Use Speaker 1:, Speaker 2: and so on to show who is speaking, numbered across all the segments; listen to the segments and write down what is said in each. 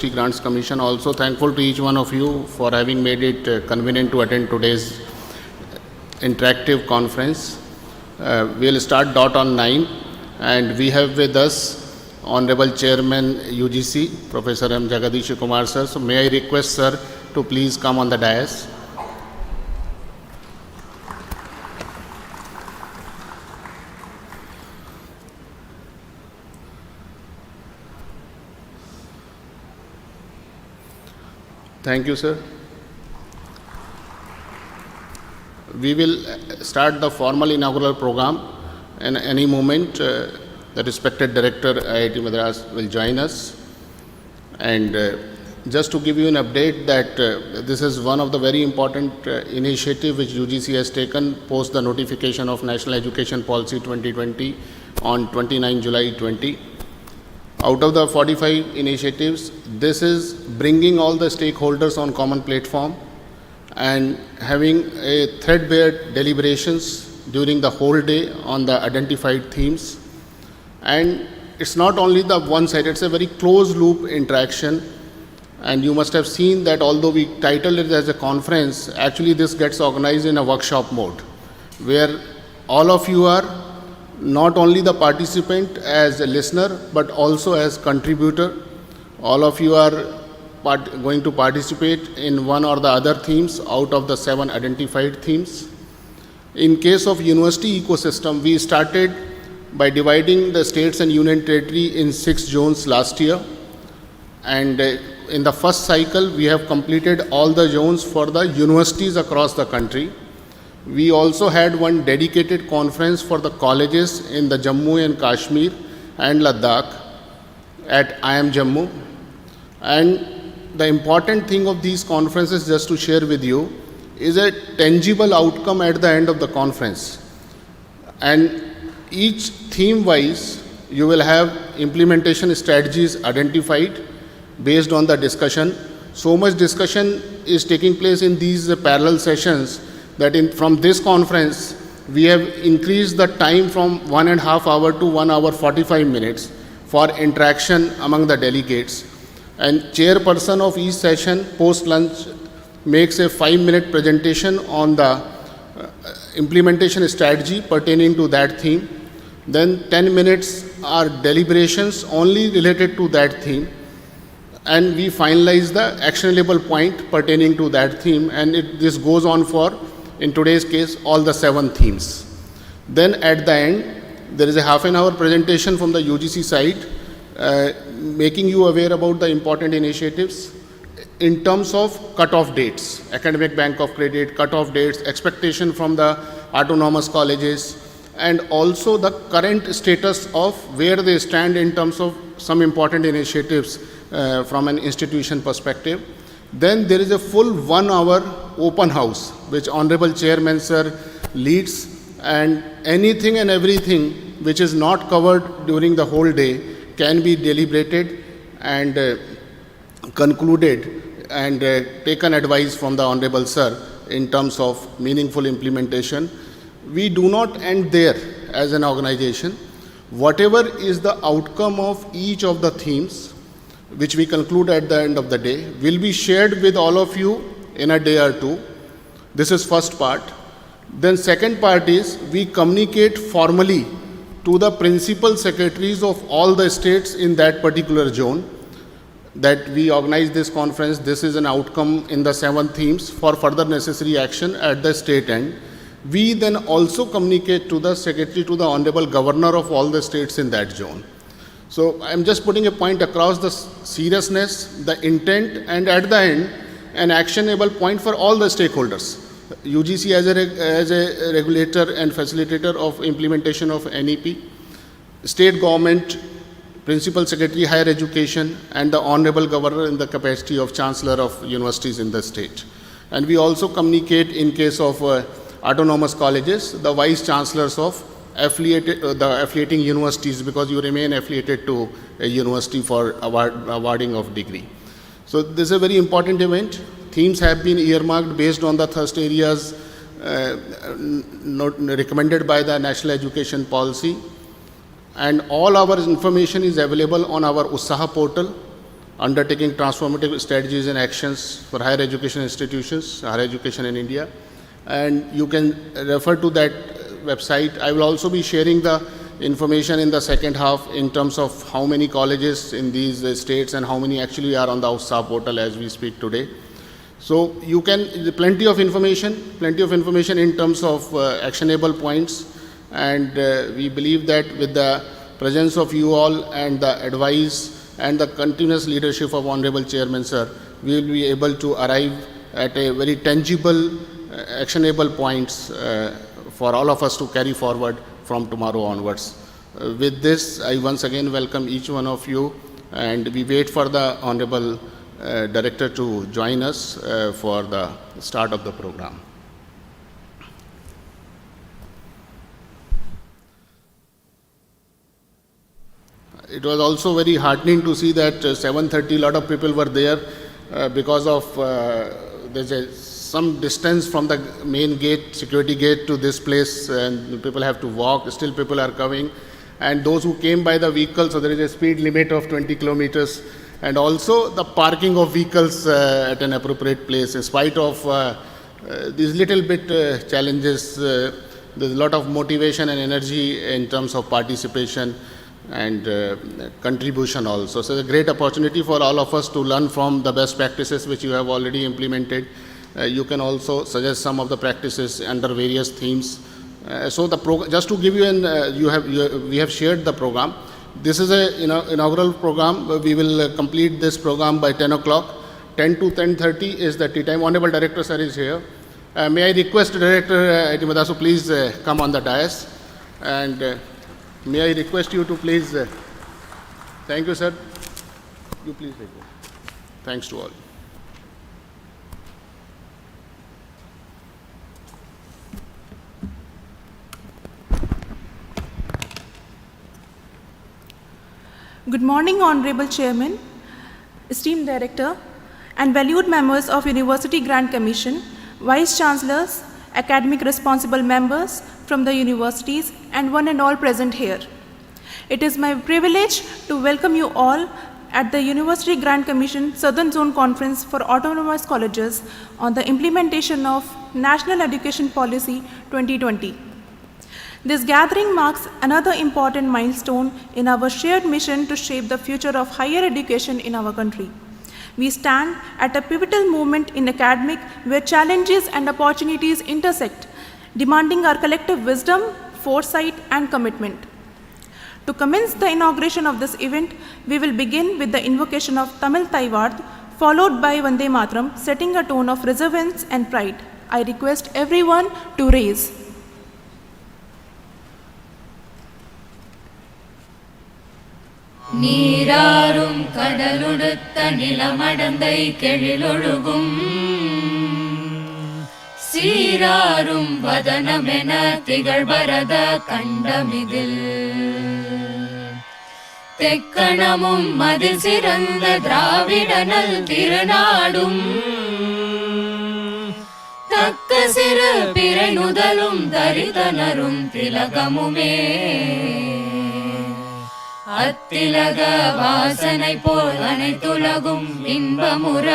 Speaker 1: University Grants Commission. Also thankful to each one of you for having made it convenient to attend today's interactive conference. We'll start dot on 9, and we have with us Honorable Chairman UGC, Professor M. Jagadish Kumar sir. So may I request sir to please come on the dais. Thank you, sir. We will start the formal inaugural program, and any moment the respected director IIT Madras will join us. And just to give you an update that this is one of the very important initiative which UGC has taken post the notification of National Education Policy 2020 on 29 July 20. Out of the 45 initiatives, this is bringing all the stakeholders on common platform and having a threadbare deliberations during the whole day on the identified themes. And it's not only the one side, it's a very closed loop interaction. And you must have seen that although we titled it as a conference, actually this gets organized in a workshop mode, where all of you are not only the participant as a listener, but also as contributor. All of you are going to participate in one or the other themes out of the 7 identified themes. In case of university ecosystem, we started by dividing the states and union territory in 6 zones last year. And in the first cycle, we have completed all the zones for the universities across the country. We also had one dedicated conference for the colleges in the Jammu and Kashmir and Ladakh at IIM Jammu. And the important thing of these conferences, just to share with you, is a tangible outcome at the end of the conference. And each theme-wise, you will have implementation strategies identified based on the discussion. So much discussion is taking place in these parallel sessions that from this conference, we have increased the time from 1.5 hours to 1 hour 45 minutes for interaction among the delegates. And chairperson of each session post-lunch makes a 5-minute presentation on the implementation strategy pertaining to that theme. Then 10 minutes are deliberations only related to that theme. And we finalize the actionable point pertaining to that theme. And this goes on for, in today's case, all the 7 themes. Then at the end, there is a half-an-hour presentation from the UGC side, making you aware about the important initiatives in terms of cut-off dates, Academic Bank of Credit, cut-off dates, expectation from the autonomous colleges, and also the current status of where they stand in terms of some important initiatives from an institution perspective. Then there is a full 1-hour open house, which Honorable Chairman Sir leads, and anything and everything which is not covered during the whole day can be deliberated and concluded and taken advice from the Honorable Sir in terms of meaningful implementation. We do not end there as an organization. Whatever is the outcome of each of the themes, which we conclude at the end of the day, will be shared with all of you in a day or two. This is first part. Then second part is we communicate formally to the principal secretaries of all the states in that particular zone that we organize this conference. This is an outcome in the 7 themes for further necessary action at the state end. We then also communicate to the secretary, to the Honorable Governor of all the states in that zone. So I'm just putting a point across the seriousness, the intent, and at the end, an actionable point for all the stakeholders. UGC as a regulator and facilitator of implementation of NEP, state government, Principal Secretary Higher Education, and the Honorable Governor in the capacity of Chancellor of universities in the state. And we also communicate in case of autonomous colleges, the Vice Chancellors of the affiliating universities, because you remain affiliated to a university for awarding of degree. So this is a very important event. Themes have been earmarked based on the thrust areas recommended by the National Education Policy. And all our information is available on our Utsaha portal. undertaking transformative strategies and actions for higher education institutions, higher education in India. And you can refer to that website. I will also be sharing the information in the second half in terms of how many colleges in these states and how many actually are on the UTSAH portal as we speak today. So you can, plenty of information in terms of actionable points, and we believe that with the presence of you all and the advice and the continuous leadership of Honorable Chairman Sir, we will be able to arrive at a very tangible, actionable points for all of us to carry forward from tomorrow onwards. With this, I once again welcome each one of you, and we wait for the Honorable Director to join us for the start of the program. It was also very heartening to see that 7:30 a lot of people were there because of there's some distance from the main gate, security gate to this place, and people have to walk. Still people are coming, and those who came by the vehicle, so there is a speed limit of 20 kilometers, and also the parking of vehicles at an appropriate place. In spite of these little bit challenges, there's a lot of motivation and energy in terms of participation and contribution also. So it's a great opportunity for all of us to learn from the best practices which you have already implemented. You can also suggest some of the practices under various themes. So the just to give you an, we have shared the program. This is a inaugural program. We will complete this program by 10 o'clock. 10 to 10:30 is the tea time. Honorable Director Sir is here. May I request Director IIT Madras to please come on the dais, and may I request you to please, thank you sir, you please take it. Thanks to all.
Speaker 2: Good morning, Honorable Chairman, esteemed Director, and valued members of University Grant Commission, Vice Chancellors, academic responsible members from the universities, and one and all present here. It is my privilege to welcome you all at the University Grant Commission Southern Zone Conference for Autonomous Colleges on the implementation of National Education Policy 2020. This gathering marks another important milestone in our shared mission to shape the future of higher education in our country. We stand at a pivotal moment in academic where challenges and opportunities intersect, demanding our collective wisdom, foresight, and commitment. To commence the inauguration of this event, we will begin with the invocation of Tamil Taivad, followed by Vande Mataram, setting a tone of reverence and pride. I request everyone to raise.
Speaker 3: நீராரும் கடலுடுத்த நிலமடந்தை கெழிலொழுகும் சீராரும் வதனமென திகழ்பரத கண்டமிதில் தெக்கணமும் மதில் சிறந்த திராவிடனல் திருநாடும் தக்க சிறு பிறை நுதலும் தரிதனரும் திலகமுமே அத்திலக வாசனை போல் அனைத்துலகும் இன்பமுற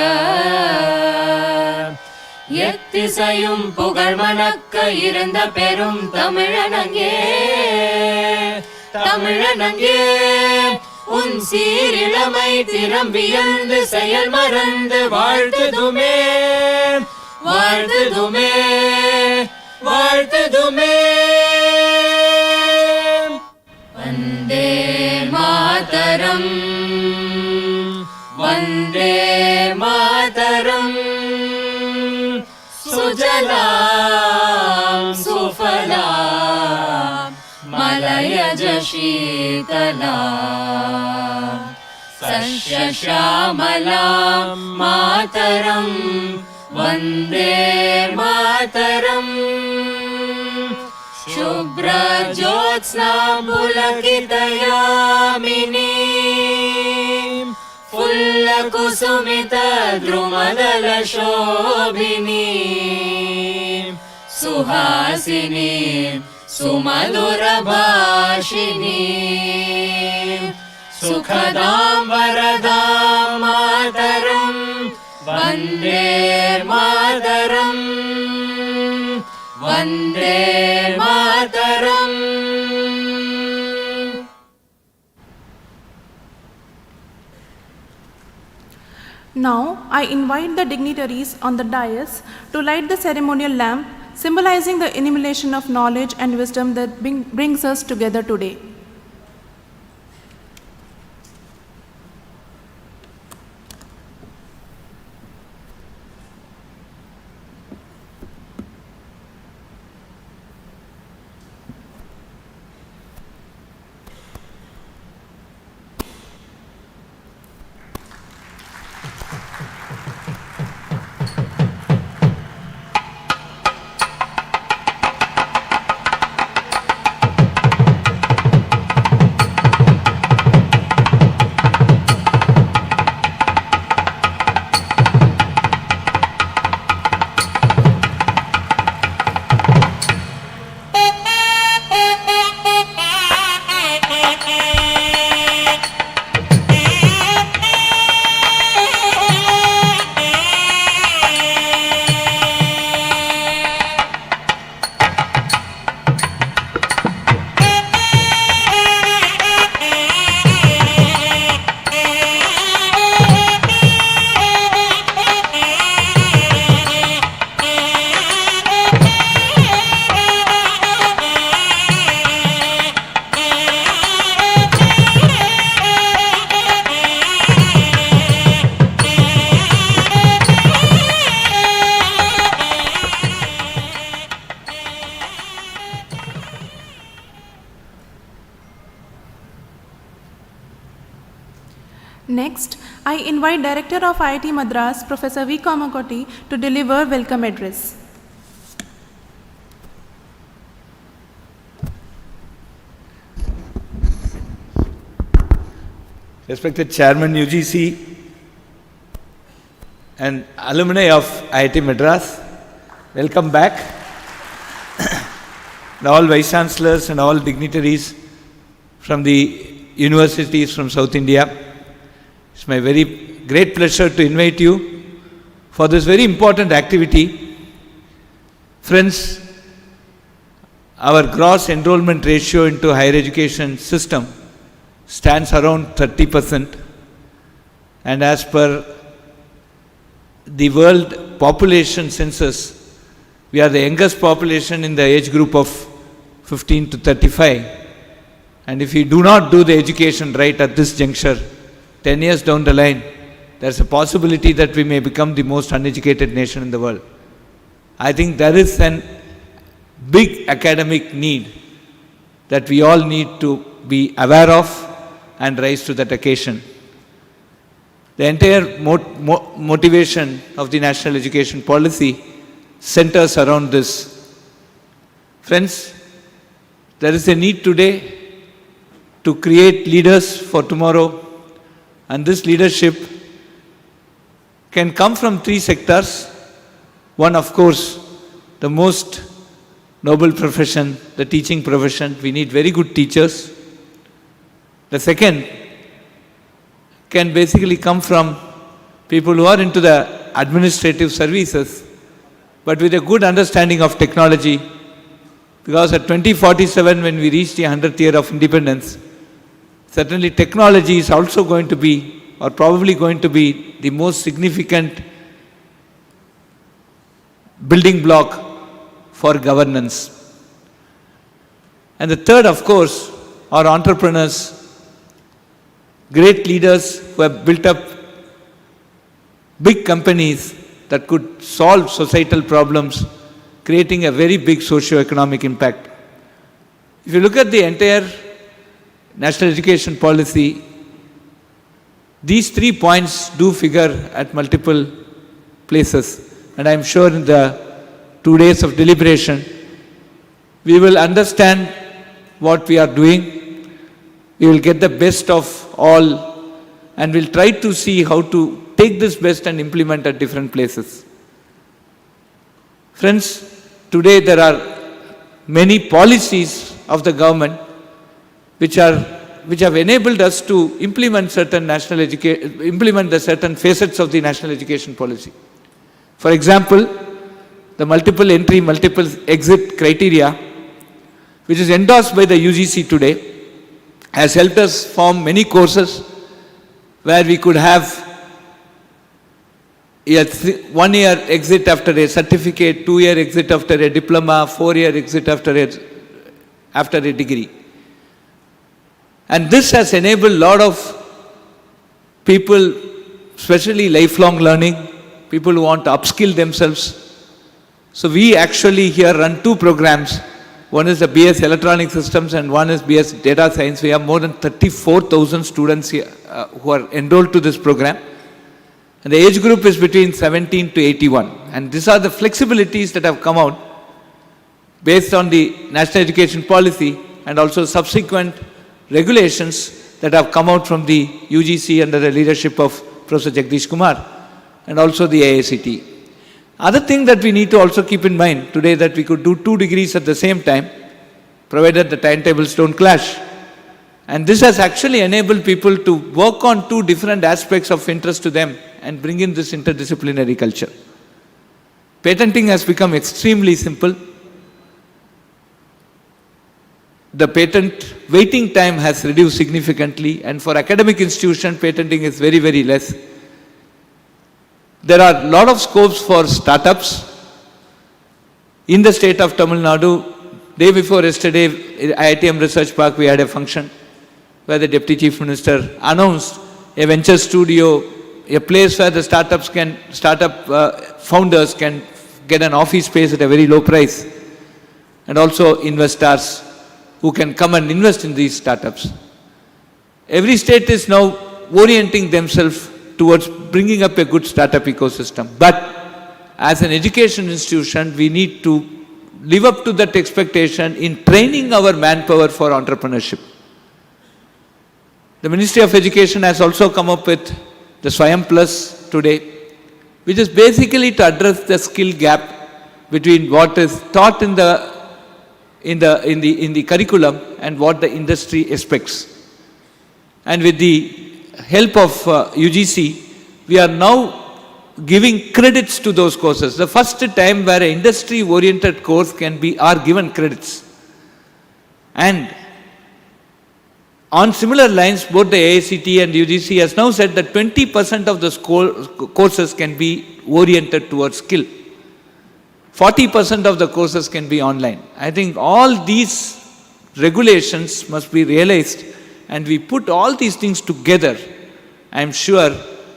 Speaker 3: எத்திசையும் புகழ் மணக்க இருந்த பெரும் தமிழனங்கே தமிழனங்கே உன் சீரிழமை திறம் வியந்து செயல் மறந்து வாழ்த்துதுமே வாழ்த்துதுமே வாழ்த்துதுமே வந்தே மாதரம் வந்தே மாதரம் சுஜலாம் சுஃபலாம் மலயஜ ஷீதலாம் சஸ்யஷ்யாமலாம் மாதரம் வந்தே மாதரம் शुभ्र ज्योत्स्ना पुलकितयामिनी फुल्ल कुसुमित द्रुमदल शोभिनी सुहासिनी सुमधुर भाषिनी सुखदां वरदां मातरं वन्दे मातरं Vande Mataram.
Speaker 2: Now, I invite the dignitaries on the dais to light the ceremonial lamp, symbolizing the illumination of knowledge and wisdom that brings us together today. Next, I invite Director of IIT Madras, Professor V. Kamakoti, to deliver welcome address.
Speaker 4: Respected Chairman UGC and alumni of IIT Madras, welcome back. And all Vice Chancellors and all dignitaries from the universities from South India. It's my very great pleasure to invite you for this very important activity. Friends, our gross enrollment ratio into higher education system stands around 30%, and as per the world population census, we are the youngest population in the age group of 15 to 35, and if we do not do the education right at this juncture, 10 years down the line, there's a possibility that we may become the most uneducated nation in the world. I think there is a big academic need that we all need to be aware of and rise to that occasion. The entire motivation of the national education policy centers around this. Friends, there is a need today to create leaders for tomorrow, and this leadership can come from three sectors. One, of course, the most noble profession, the teaching profession. We need very good teachers. The second can basically come from people who are into the administrative services, but with a good understanding of technology, because at 2047, when we reach the 100th year of independence, certainly technology is also going to be, or probably going to be, the most significant building block for governance. And the third, of course, are entrepreneurs, great leaders who have built up big companies that could solve societal problems, creating a very big socio-economic impact. If you look at the entire national education policy, these 3 points do figure at multiple places. And I am sure in the 2 days of deliberation, we will understand what we are doing. We will get the best of all, and we'll try to see how to take this best and implement at different places. Friends, today there are many policies of the government which are which have enabled us to implement implement the certain facets of the national education policy. For example, the multiple entry, multiple exit criteria, which is endorsed by the UGC today, has helped us form many courses where we could have a 1 year exit after a certificate, 2 year exit after a diploma, 4 year exit after a degree. And this has enabled a lot of people, especially lifelong learning, people who want to upskill themselves. So we actually here run 2 programs. One is the BS Electronic Systems and one is BS Data Science. We have more than 34,000 students here, who are enrolled to this program. And the age group is between 17 to 81. And these are the flexibilities that have come out based on the national education policy and also subsequent regulations that have come out from the UGC under the leadership of Professor Jagdish Kumar and also the IIT. Other thing that we need to also keep in mind today that we could do 2 degrees at the same time, provided the timetables don't clash. And this has actually enabled people to work on 2 different aspects of interest to them and bring in this interdisciplinary culture. Patenting has become extremely simple. The patent waiting time has reduced significantly, and for academic institution, patenting is very, very less. There are a lot of scopes for startups. In the state of Tamil Nadu, day before yesterday, IITM Research Park, we had a function where the Deputy Chief Minister announced a venture studio, a place where the startup founders can get an office space at a very low price, and also investors who can come and invest in these startups. Every state is now orienting themselves towards bringing up a good startup ecosystem. But as an education institution, we need to live up to that expectation in training our manpower for entrepreneurship. The Ministry of Education has also come up with the Swayam Plus today, which is basically to address the skill gap between what is taught in the curriculum and what the industry expects. And with the help of UGC, we are now giving credits to those courses. The first time where an industry-oriented course are given credits. And on similar lines, both the IIT and UGC has now said that 20% of the courses can be oriented towards skill. 40% of the courses can be online. I think all these regulations must be realized, and we put all these things together. I am sure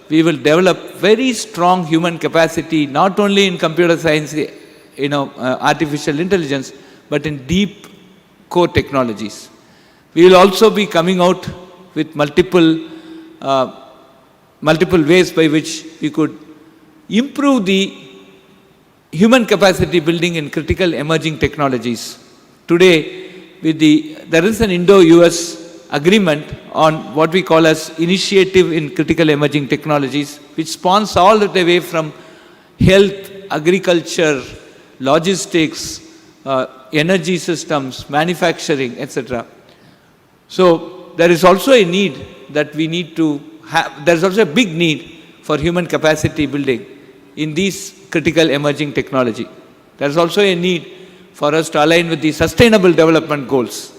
Speaker 4: we will develop very strong human capacity, not only in computer science, artificial intelligence, but in deep core technologies. We will also be coming out with multiple ways by which we could improve the human capacity building in critical emerging technologies. Today, there is an Indo-US agreement on what we call as Initiative in Critical Emerging Technologies, which spans all the way from health, agriculture, logistics, energy systems, manufacturing, etc. So there is also a need that we need to have, there is also a big need for human capacity building in these critical emerging technology. There is also a need for us to align with the Sustainable Development Goals.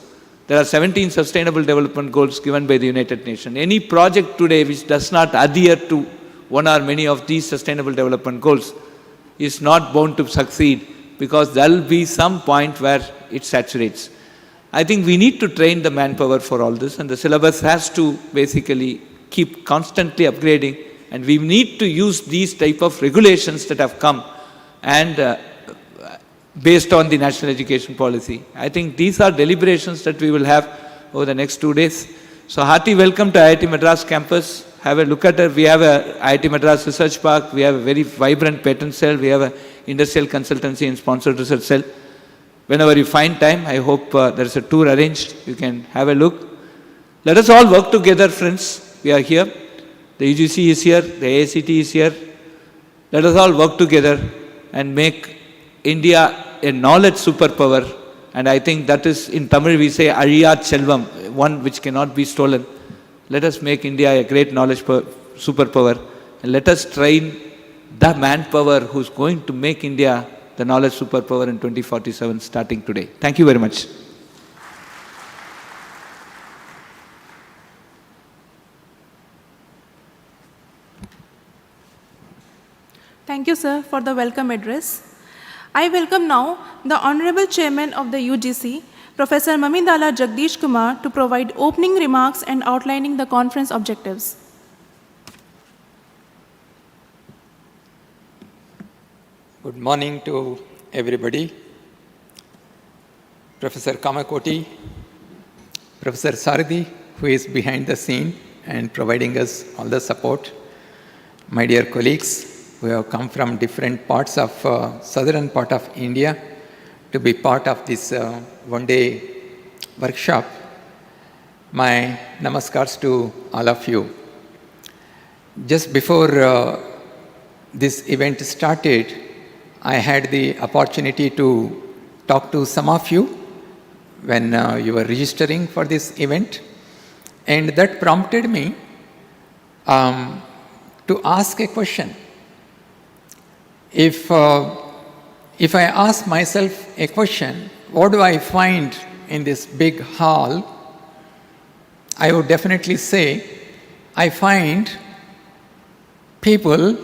Speaker 4: There are 17 Sustainable Development Goals given by the United Nations. Any project today which does not adhere to one or many of these Sustainable Development Goals is not bound to succeed, because there will be some point where it saturates. I think we need to train the manpower for all this, and the syllabus has to basically keep constantly upgrading, and we need to use these type of regulations that have come and based on the national education policy. I think these are deliberations that we will have over the next 2 days. So hearty welcome to IIT Madras campus. Have a look at it. We have a IIT Madras Research Park. We have a very vibrant patent cell. We have a industrial consultancy and sponsored research cell. Whenever you find time, I hope there is a tour arranged. You can have a look. Let us all work together, friends. We are here. The UGC is here. The IIT is here. Let us all work together and make India a knowledge superpower And I think that is, in Tamil we say, Azhiyat Selvam, one which cannot be stolen. Let us make India a great knowledge superpower. And let us train the manpower who's going to make India the knowledge superpower in 2047, starting today. Thank you very much.
Speaker 2: Thank you, sir, for the welcome address. I welcome now the Honorable Chairman of the UGC, Professor Mamindala Jagdish Kumar, to provide opening remarks and outlining the conference objectives.
Speaker 5: Good morning to everybody. Professor Kamakoti, Professor Saradi, who is behind the scene and providing us all the support, my dear colleagues who have come from different parts of southern part of India to be part of this one-day workshop, my namaskars to all of you. Just before this event started, I had the opportunity to talk to some of you when you were registering for this event, and that prompted me to ask a question. If I ask myself a question, what do I find in this big hall? I would definitely say I find people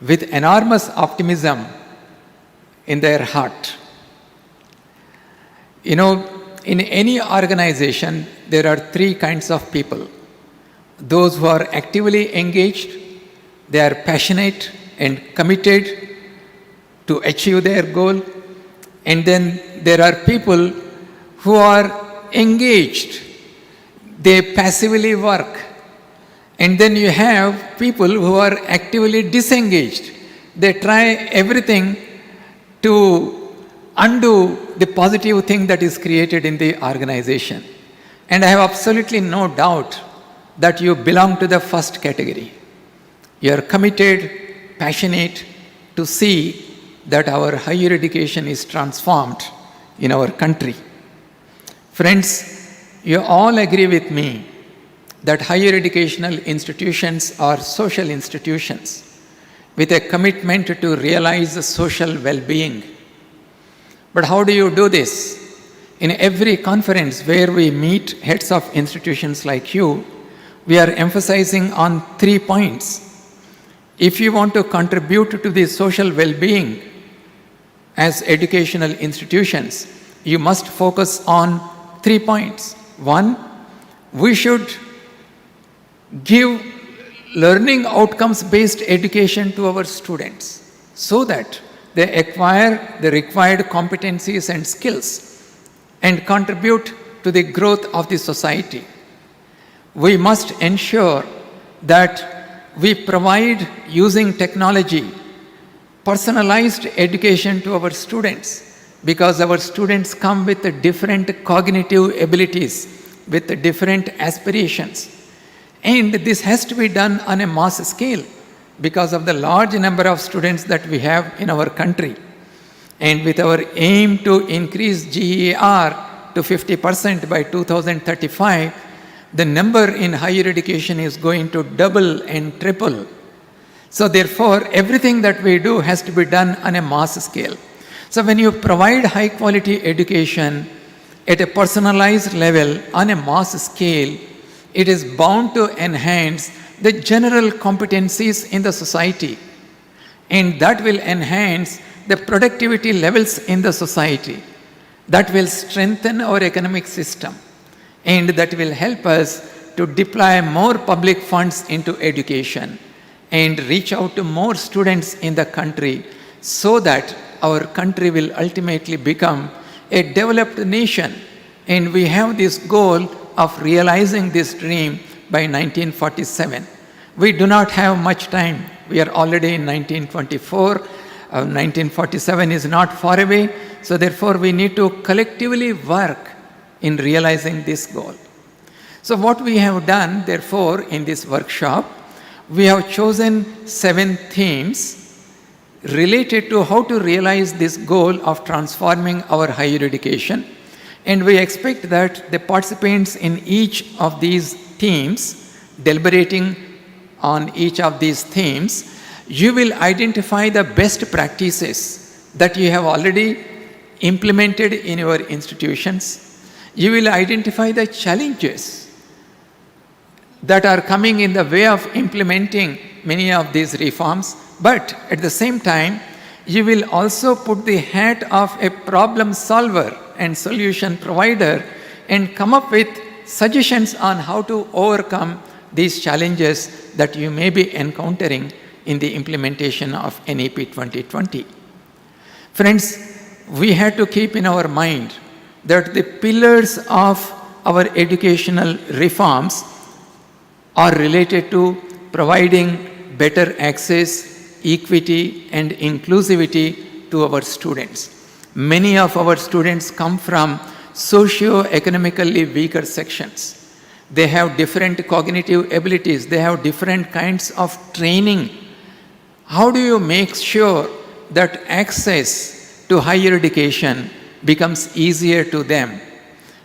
Speaker 5: with enormous optimism in their heart. You know, in any organization, there are three kinds of people. Those who are actively engaged, they are passionate and committed to achieve their goal. And then there are people who are engaged, they passively work. And then you have people who are actively disengaged. They try everything to undo the positive thing that is created in the organization. And I have absolutely no doubt that you belong to the first category. You are committed, passionate to see that our higher education is transformed in our country. Friends, you all agree with me that higher educational institutions are social institutions with a commitment to realize the social well-being. But how do you do this? In every conference where we meet heads of institutions like you, we are emphasizing on 3 points. If you want to contribute to the social well-being as educational institutions, you must focus on 3 points. 1, we should give learning outcomes based education to our students so that they acquire the required competencies and skills and contribute to the growth of the society. We must ensure that we provide, using technology, personalized education to our students, because our students come with different cognitive abilities, with different aspirations. And this has to be done on a mass scale because of the large number of students that we have in our country. And with our aim to increase GER to 50% by 2035, the number in higher education is going to double and triple. So therefore, everything that we do has to be done on a mass scale. So when you provide high quality education at a personalized level on a mass scale, it is bound to enhance the general competencies in the society. And that will enhance the productivity levels in the society. That will strengthen our economic system. And that will help us to deploy more public funds into education and reach out to more students in the country so that our country will ultimately become a developed nation. And we have this goal of realizing this dream by 1947. We do not have much time. We are already in 1924. 1947 is not far away. So therefore, we need to collectively work in realizing this goal. So what we have done, therefore, in this workshop, we have chosen 7 themes related to how to realize this goal of transforming our higher education. And we expect that the participants in each of these themes, deliberating on each of these themes, you will identify the best practices that you have already implemented in your institutions. You will identify the challenges that are coming in the way of implementing many of these reforms, but at the same time, you will also put the hat of a problem solver and solution provider and come up with suggestions on how to overcome these challenges that you may be encountering in the implementation of NEP 2020. Friends, we had to keep in our mind that the pillars of our educational reforms are related to providing better access, equity, and inclusivity to our students. Many of our students come from socio-economically weaker sections. They have different cognitive abilities. They have different kinds of training. How do you make sure that access to higher education becomes easier to them?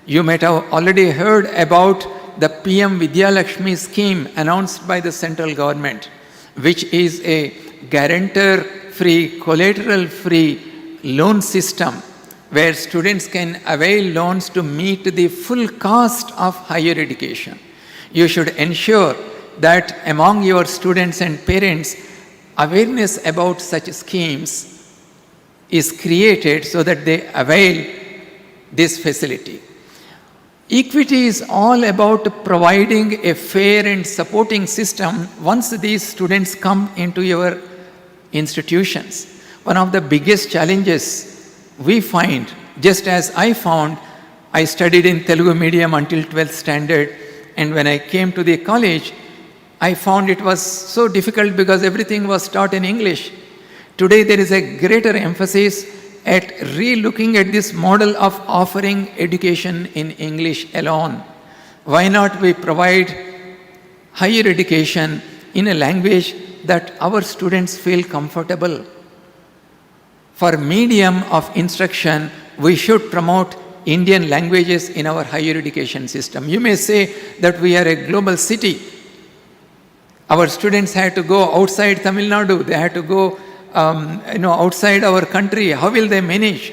Speaker 5: You might have already heard about the PM Vidya Lakshmi scheme announced by the central government, which is a guarantor-free, collateral-free loan system where students can avail loans to meet the full cost of higher education. You should ensure that among your students and parents, awareness about such schemes is created so that they avail this facility. Equity is all about providing a fair and supporting system once these students come into your institutions. One of the biggest challenges we find, just as I found, I studied in Telugu medium until 12th standard, and when I came to the college, I found it was so difficult because everything was taught in English. Today there is a greater emphasis at re-looking at this model of offering education in English alone. Why not we provide higher education in a language that our students feel comfortable? For medium of instruction, we should promote Indian languages in our higher education system. You may say that we are a global city. Our students had to go outside Tamil Nadu, they had to go outside our country. How will they manage?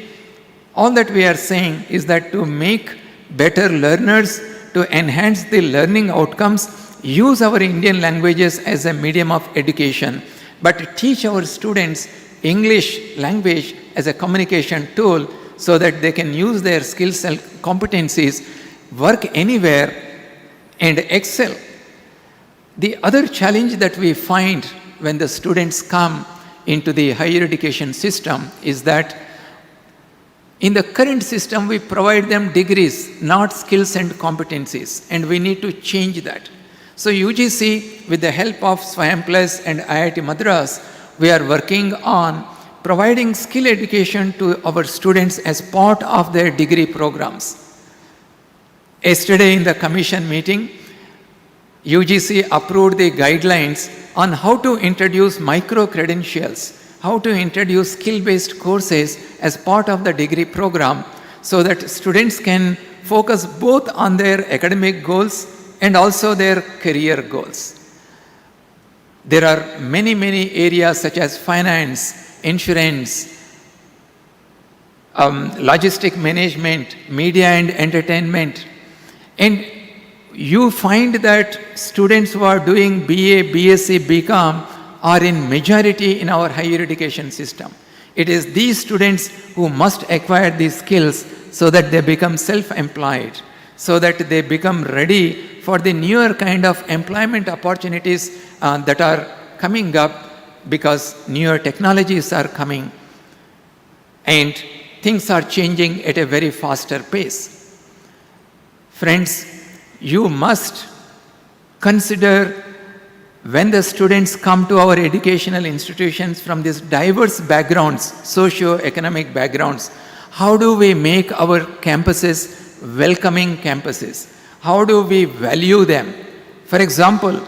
Speaker 5: All that we are saying is that to make better learners, to enhance the learning outcomes, use our Indian languages as a medium of education, but teach our students English language as a communication tool so that they can use their skills and competencies, work anywhere, and excel. The other challenge that we find when the students come into the higher education system is that in the current system we provide them degrees, not skills and competencies, and we need to change that. So UGC, with the help of SWAYAM Plus and IIT Madras, we are working on providing skill education to our students as part of their degree programs. Yesterday in the commission meeting, UGC approved the guidelines on how to introduce micro-credentials, how to introduce skill-based courses as part of the degree program so that students can focus both on their academic goals and also their career goals. There are many, many areas such as finance, insurance, logistic management, media and entertainment, and you find that students who are doing BA, BSc, BCom are in majority in our higher education system. It is these students who must acquire these skills so that they become self-employed, so that they become ready for the newer kind of employment opportunities that are coming up because newer technologies are coming and things are changing at a very faster pace. Friends, you must consider when the students come to our educational institutions from these diverse backgrounds, socio-economic backgrounds, how do we make our campuses welcoming campuses? How do we value them? For example,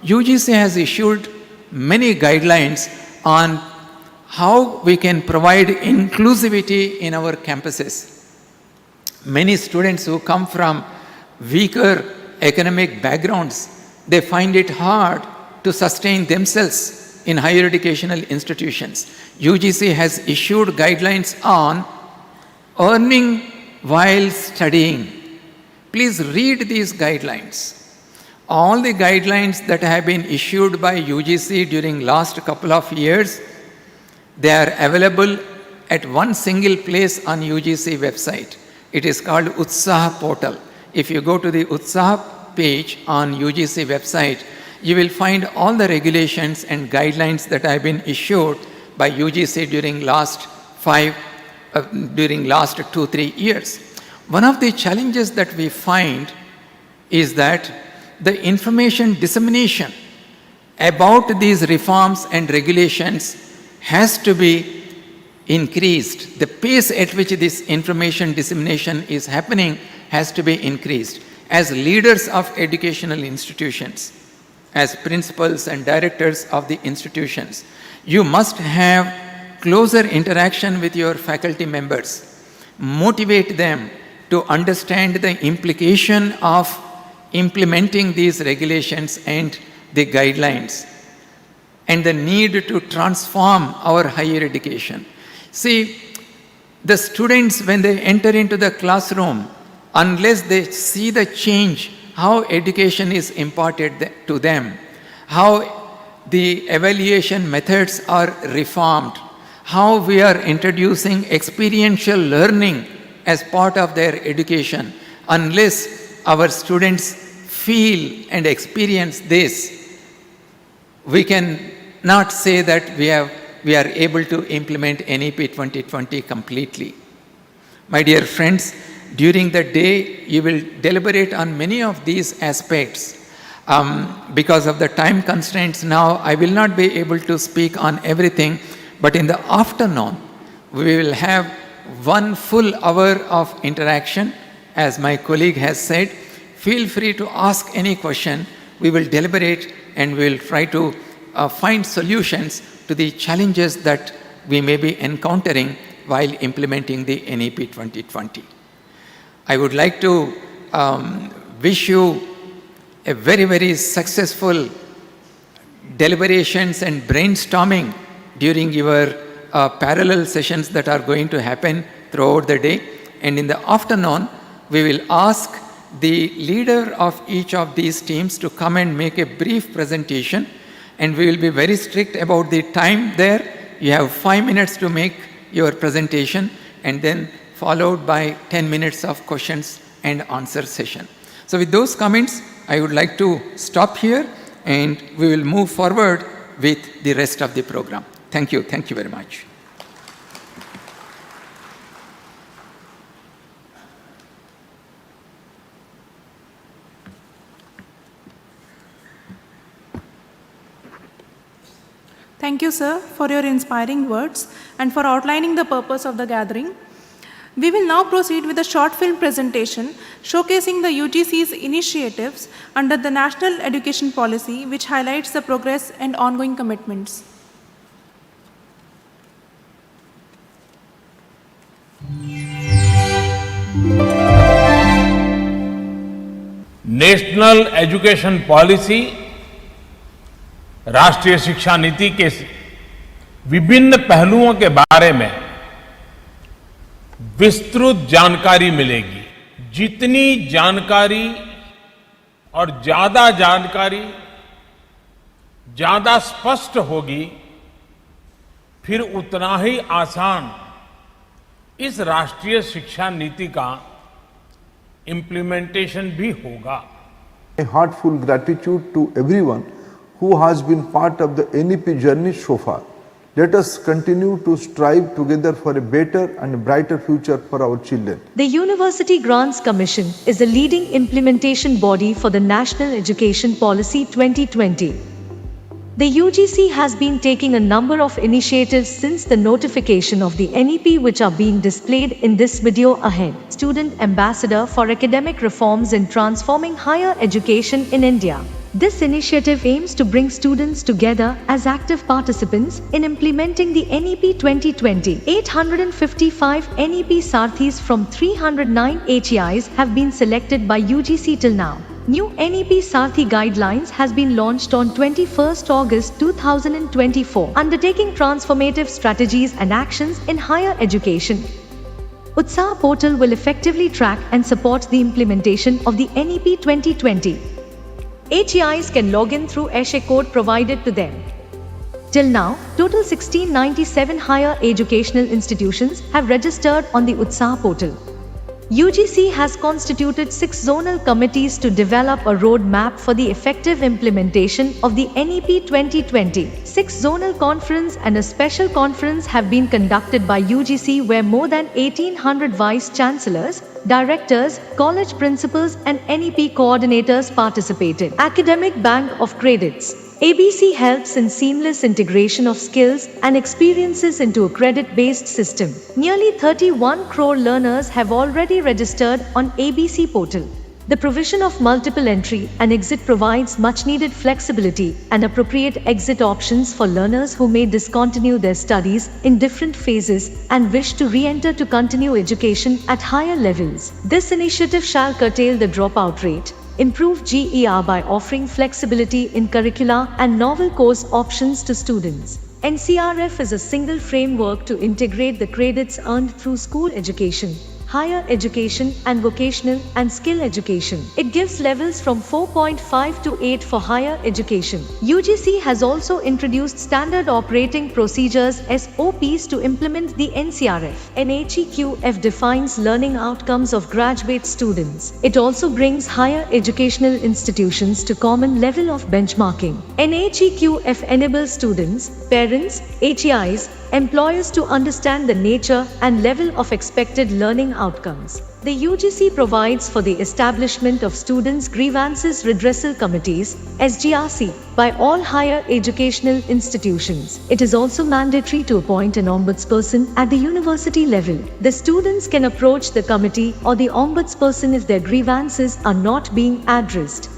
Speaker 5: UGC has issued many guidelines on how we can provide inclusivity in our campuses. Many students who come from weaker economic backgrounds, they find it hard to sustain themselves in higher educational institutions. UGC has issued guidelines on earning while studying. Please read these guidelines. All the guidelines that have been issued by UGC during last couple of years, they are available at one single place on UGC website. It is called Utsaha portal. If you go to the Utsaha page on UGC website, you will find all the regulations and guidelines that have been issued by UGC during last 2-3 years. One of the challenges that we find is that the information dissemination about these reforms and regulations has to be increased. The pace at which this information dissemination is happening has to be increased. As leaders of educational institutions, as principals and directors of the institutions, you must have closer interaction with your faculty members. Motivate them to understand the implication of implementing these regulations and the guidelines, and the need to transform our higher education. See, the students, when they enter into the classroom, unless they see the change, how education is imparted to them, how the evaluation methods are reformed, how we are introducing experiential learning as part of their education, unless our students feel and experience this, we can not say that we are able to implement NEP 2020 completely. My dear friends, during the day, you will deliberate on many of these aspects. Because of the time constraints now, I will not be able to speak on everything, but in the afternoon, we will have 1 full hour of interaction. As my colleague has said, feel free to ask any question. We will deliberate and we will try to find solutions to the challenges that we may be encountering while implementing the NEP 2020. I would like to wish you a very, very successful deliberations and brainstorming during your parallel sessions that are going to happen throughout the day. And in the afternoon, we will ask the leader of each of these teams to come and make a brief presentation. And we will be very strict about the time there. You have 5 minutes to make your presentation, and then followed by 10 minutes of questions and answer session. So with those comments, I would like to stop here, and we will move forward with the rest of the program. Thank you. Thank you very much.
Speaker 2: Thank you, sir, for your inspiring words and for outlining the purpose of the gathering. We will now proceed with a short film presentation showcasing the UGC's initiatives under the National Education Policy, which highlights the progress and ongoing commitments.
Speaker 6: National education policy राष्ट्रीय शिक्षा नीति के विभिन्न पहलुओं के बारे में विस्तृत जानकारी मिलेगी। जितनी जानकारी और ज्यादा जानकारी ज्यादा स्पष्ट होगी, फिर उतना ही आसान इस राष्ट्रीय शिक्षा नीति का implementation भी होगा।
Speaker 7: A heartful gratitude to everyone who has been part of the NEP journey so far. Let us continue to strive together for a better and brighter future for our children.
Speaker 8: The University Grants Commission is a leading implementation body for the National Education Policy 2020. The UGC has been taking a number of initiatives since the notification of the NEP, which are being displayed in this video ahead. Student Ambassador for Academic Reforms in Transforming Higher Education in India. This initiative aims to bring students together as active participants in implementing the NEP 2020. 855 NEP Sarthis from 309 HEIs have been selected by UGC till now. New NEP Sarthi guidelines has been launched on 21st August 2024, undertaking transformative strategies and actions in higher education. Utsaah portal will effectively track and support the implementation of the NEP 2020. HEIs can log in through ESHE code provided to them. Till now, total 1697 higher educational institutions have registered on the Utsaah portal. UGC has constituted 6 zonal committees to develop a roadmap for the effective implementation of the NEP 2020. 6 zonal conference and a special conference have been conducted by UGC, where more than 1800 vice chancellors, directors, college principals and NEP coordinators participated. Academic Bank of Credits. ABC helps in seamless integration of skills and experiences into a credit-based system. Nearly 31 crore learners have already registered on ABC portal. The provision of multiple entry and exit provides much-needed flexibility and appropriate exit options for learners who may discontinue their studies in different phases and wish to re-enter to continue education at higher levels. This initiative shall curtail the dropout rate, improve GER by offering flexibility in curricula and novel course options to students. NCRF is a single framework to integrate the credits earned through school education, higher education and vocational and skill education. It gives levels from 4.5 to 8 for higher education. UGC has also introduced standard operating procedures SOPs to implement the NCRF. NEQF defines learning outcomes of graduate students. It also brings higher educational institutions to common level of benchmarking. NEQF enables students, parents, HEIs, employers to understand the nature and level of expected learning outcomes. The UGC provides for the establishment of Students' Grievances Redressal Committees (SGRC) by all higher educational institutions. It is also mandatory to appoint an ombudsperson at the university level. The students can approach the committee or the ombudsperson if their grievances are not being addressed.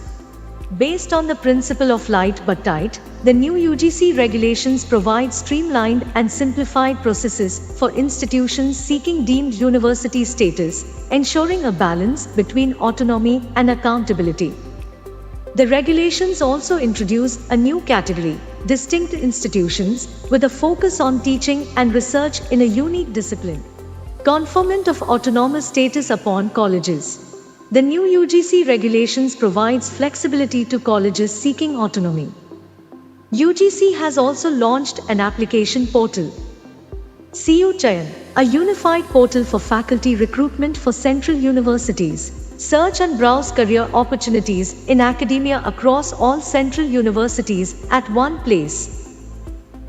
Speaker 8: Based on the principle of light but tight, the new UGC regulations provide streamlined and simplified processes for institutions seeking deemed university status, ensuring a balance between autonomy and accountability. The regulations also introduce a new category, distinct institutions, with a focus on teaching and research in a unique discipline. Conferment of autonomous status upon colleges. The new UGC regulations provides flexibility to colleges seeking autonomy. UGC has also launched an application portal, CU Chayan, a unified portal for faculty recruitment for central universities. Search and browse career opportunities in academia across all central universities at one place.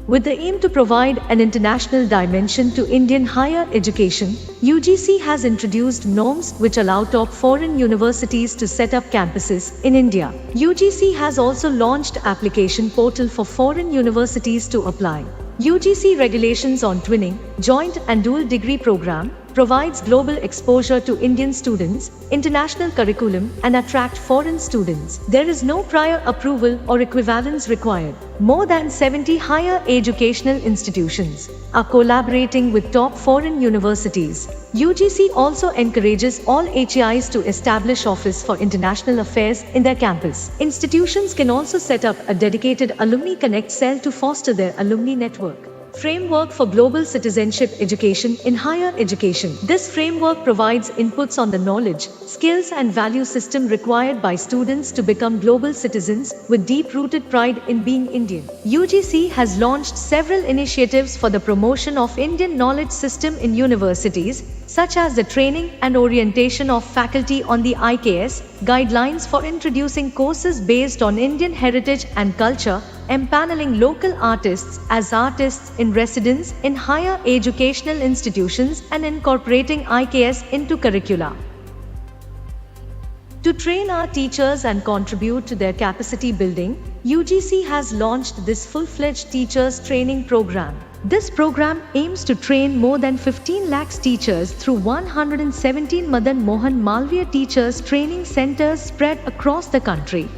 Speaker 8: With the aim to provide an international dimension to Indian higher education, UGC has introduced norms which allow top foreign universities to set up campuses in India. UGC has also launched application portal for foreign universities to apply. UGC regulations on twinning, joint and dual degree program provides global exposure to Indian students, international curriculum and attract foreign students. There is no prior approval or equivalence required. More than 70 higher educational institutions are collaborating with top foreign universities. UGC also encourages all HEIs to establish Office for International Affairs in their campus. Institutions can also set up a dedicated Alumni Connect cell to foster their alumni network. Framework for Global Citizenship Education in Higher Education. This framework provides inputs on the knowledge, skills and value system required by students to become global citizens with deep-rooted pride in being Indian. UGC has launched several initiatives for the promotion of Indian knowledge system in universities, such as the training and orientation of faculty on the IKS, guidelines for introducing courses based on Indian heritage and culture, empaneling local artists as artists in residence in higher educational institutions and incorporating IKS into curricula. To train our teachers and contribute to their capacity building, UGC has launched this full-fledged teachers training program. This program aims to train more than 15 lakhs teachers through 117 Madan Mohan Malviya teachers training centers spread across the country.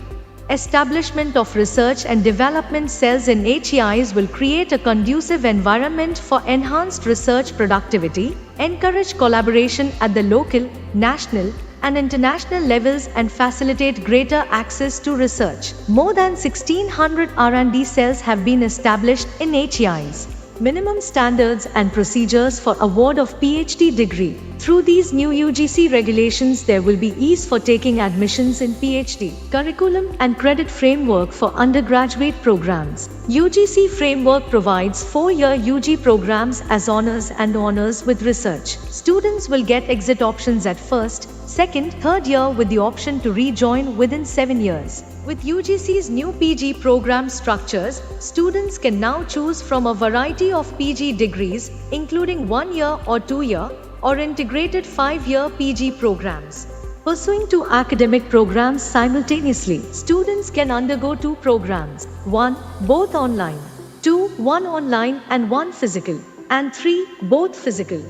Speaker 8: Establishment of research and development cells in HEIs will create a conducive environment for enhanced research productivity, encourage collaboration at the local, national, and international levels and facilitate greater access to research. More than 1600 R&D cells have been established in HEIs. Minimum standards and procedures for award of PhD degree. Through these new UGC regulations, there will be ease for taking admissions in PhD. Curriculum and credit framework for undergraduate programs. UGC framework provides 4-year UG programs as honors and honors with research. Students will get exit options at first, second, third year with the option to rejoin within 7 years. With UGC's new PG program structures, students can now choose from a variety of PG degrees, including 1-year or 2-year, or integrated 5-year PG programs. Pursuing 2 academic programs simultaneously, students can undergo 2 programs, 1, both online, 2, 1 online and 1 physical, and 3, both physical.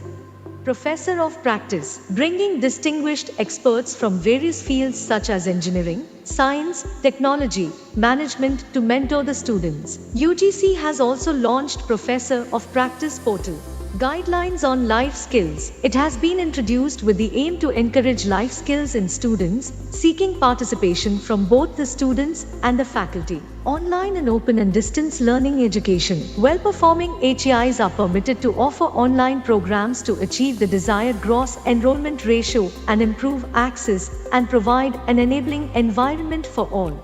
Speaker 8: Professor of Practice, bringing distinguished experts from various fields such as engineering, science, technology, management to mentor the students. UGC has also launched Professor of Practice portal. Guidelines on life skills. It has been introduced with the aim to encourage life skills in students, seeking participation from both the students and the faculty. Online and open and distance learning education. Well-performing HEIs are permitted to offer online programs to achieve the desired gross enrollment ratio and improve access and provide an enabling environment for all.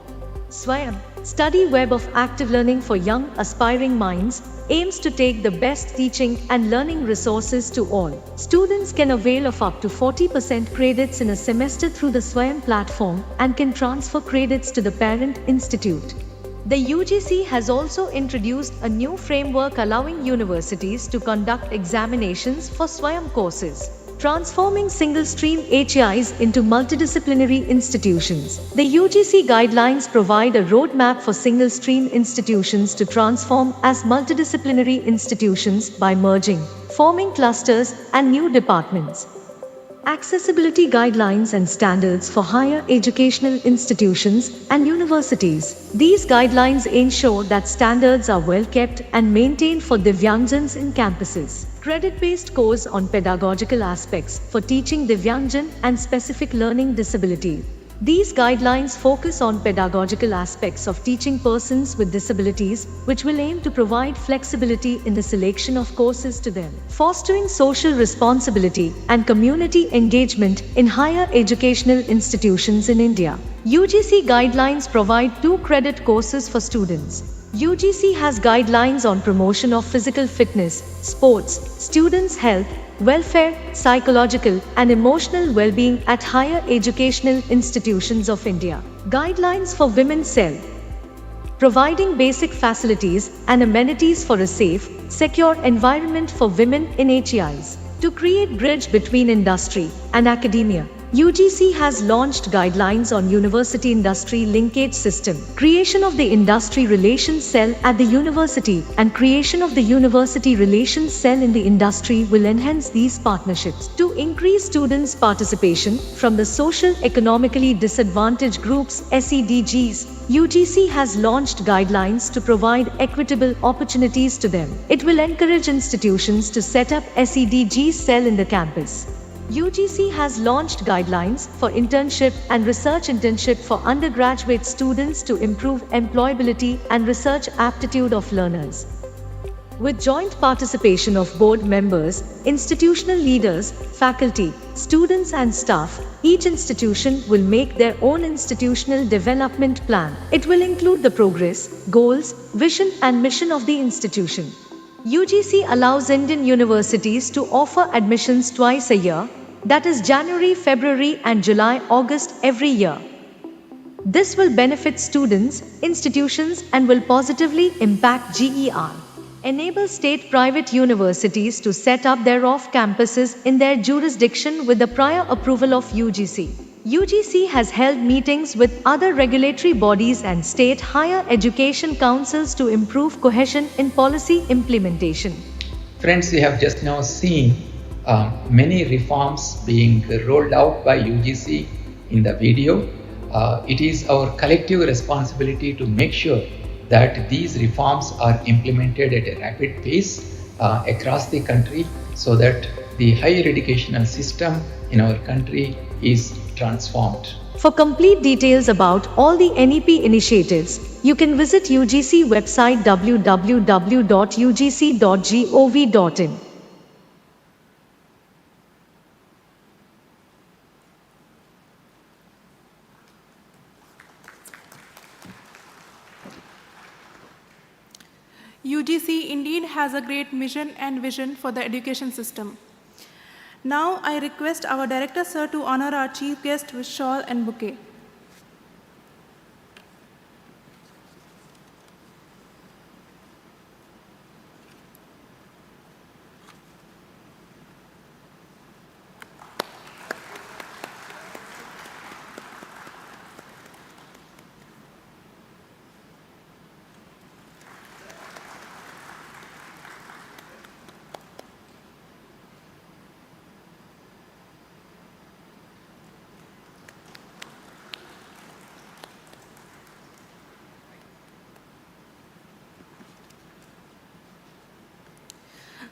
Speaker 8: Swayam, study web of active learning for young aspiring minds, aims to take the best teaching and learning resources to all. Students can avail of up to 40% credits in a semester through the Swayam platform and can transfer credits to the parent institute. The UGC has also introduced a new framework allowing universities to conduct examinations for Swayam courses, transforming single-stream HEIs into multidisciplinary institutions. The UGC guidelines provide a roadmap for single-stream institutions to transform as multidisciplinary institutions by merging, forming clusters and new departments. Accessibility guidelines and standards for higher educational institutions and universities. These guidelines ensure that standards are well kept and maintained for Divyangjans in campuses. Credit-based course on pedagogical aspects for teaching Divyangjan and specific learning disability. These guidelines focus on pedagogical aspects of teaching persons with disabilities, which will aim to provide flexibility in the selection of courses to them. Fostering social responsibility and community engagement in higher educational institutions in India. UGC guidelines provide 2 credit courses for students. UGC has guidelines on promotion of physical fitness, sports, students' health, welfare, psychological and emotional well-being at higher educational institutions of India. Guidelines for Women's Cell, providing basic facilities and amenities for a safe, secure environment for women in HEIs. To create bridge between industry and academia, UGC has launched guidelines on university-industry linkage system, creation of the industry relations cell at the university and creation of the university relations cell in the industry will enhance these partnerships. To increase students' participation from the social-economically disadvantaged groups (SEDGs), UGC has launched guidelines to provide equitable opportunities to them. It will encourage institutions to set up SEDG cell in the campus. UGC has launched guidelines for internship and research internship for undergraduate students to improve employability and research aptitude of learners. With joint participation of board members, institutional leaders, faculty, students and staff, each institution will make their own institutional development plan. It will include the progress, goals, vision and mission of the institution. UGC allows Indian universities to offer admissions twice a year, that is January, February and July, August every year. This will benefit students, institutions and will positively impact GER. Enable state-private universities to set up their off-campuses in their jurisdiction with the prior approval of UGC. UGC has held meetings with other regulatory bodies and state higher education councils to improve cohesion in policy implementation.
Speaker 5: Friends, we have just now seen many reforms being rolled out by UGC in the video. It is our collective responsibility to make sure that these reforms are implemented at a rapid pace across the country so that the higher educational system in our country is transformed.
Speaker 8: For complete details about all the NEP initiatives, you can visit UGC website www.ugc.gov.in.
Speaker 2: UGC indeed has a great mission and vision for the education system. Now I request our Director Sir to honor our Chief Guest with shawl and bouquet.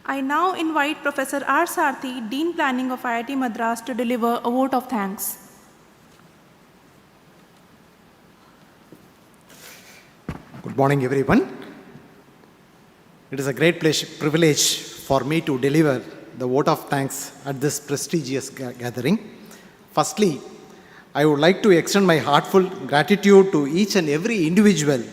Speaker 2: I now invite Professor R. Sarthi, Dean Planning of IIT Madras, to deliver a vote of thanks.
Speaker 9: Good morning, everyone. It is a great privilege for me to deliver the vote of thanks at this prestigious gathering. Firstly, I would like to extend my heartfelt gratitude to each and every individual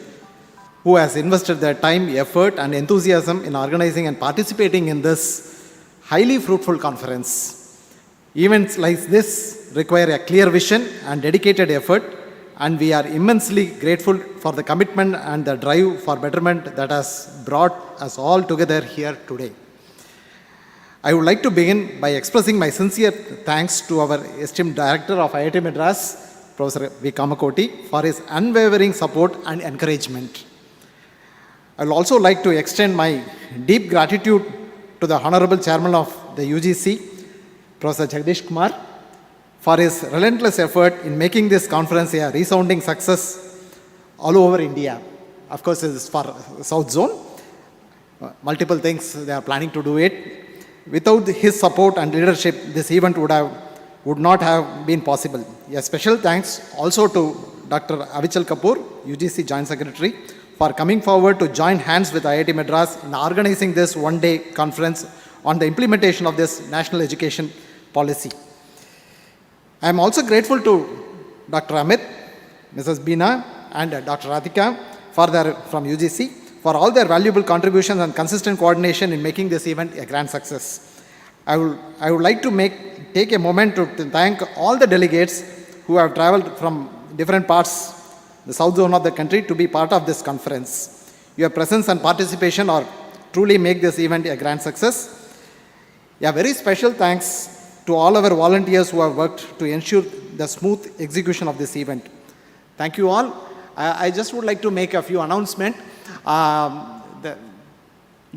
Speaker 9: who has invested their time, effort, and enthusiasm in organizing and participating in this highly fruitful conference. Events like this require a clear vision and dedicated effort, and we are immensely grateful for the commitment and the drive for betterment that has brought us all together here today. I would like to begin by expressing my sincere thanks to our esteemed Director of IIT Madras, Professor V. Kamakoti, for his unwavering support and encouragement. I would also like to extend my deep gratitude to the Honorable Chairman of the UGC, Professor Jagdish Kumar, for his relentless effort in making this conference a resounding success all over India. Of course, it is for South Zone. Multiple things they are planning to do it. Without his support and leadership, this event would not have been possible. A special thanks also to Dr. Avichal Kapoor, UGC Joint Secretary, for coming forward to join hands with IIT Madras in organizing this one-day conference on the implementation of this national education policy. I am also grateful to Dr. Amit, Mrs. Beena, and Dr. Radhika from UGC for all their valuable contributions and consistent coordination in making this event a grand success. I would like to take a moment to thank all the delegates who have traveled from different parts, the South Zone of the country, to be part of this conference. Your presence and participation truly make this event a grand success. A very special thanks to all our volunteers who have worked to ensure the smooth execution of this event. Thank you all. I just would like to make a few announcements. The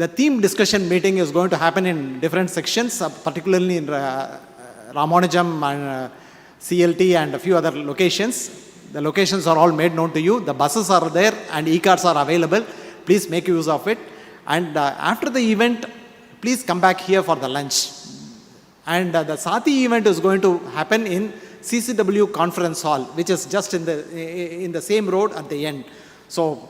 Speaker 9: theme discussion meeting is going to happen in different sections, particularly in Ramanujam and CLT and a few other locations. The locations are all made known to you. The buses are there and e-cards are available. Please make use of it. And after the event, please come back here for the lunch. And the Sati event is going to happen in CCW Conference Hall, which is just in the same road at the end. So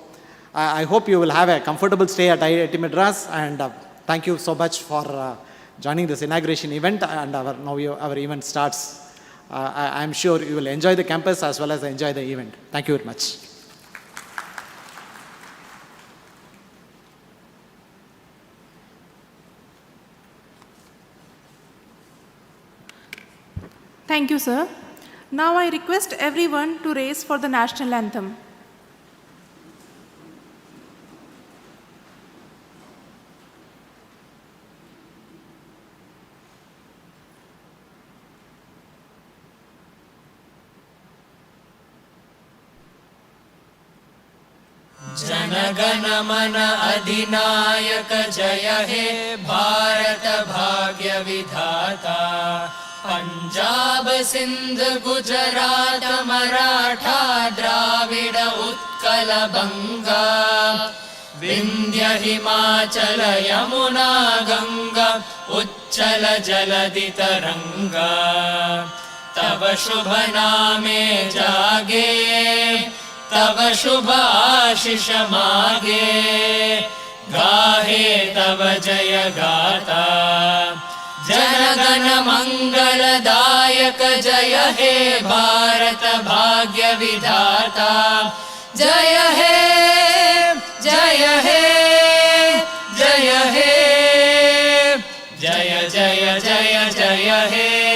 Speaker 9: I hope you will have a comfortable stay at IIT Madras, and thank you so much for joining this inauguration event, and now our event starts. I am sure you will enjoy the campus as well as enjoy the event. Thank you very much.
Speaker 2: Thank you, sir. Now I request everyone to raise for the national anthem.
Speaker 3: जनगण मन अधिनायक जय हे भारत भाग्य विधाता पंजाब सिंध गुजरात मराठा द्राविड उत्कल बंगा विंध्य हिमाचल यमुना गंगा उच्चल जलधि तरंगा तव शुभ नामे जागे तव शुभ आशीष मागे गाहे तव जय गाथा जनगण मंगलदायक जय हे भारत भाग्य विधाता जय हे जय हे जय हे जय जय जय जय हे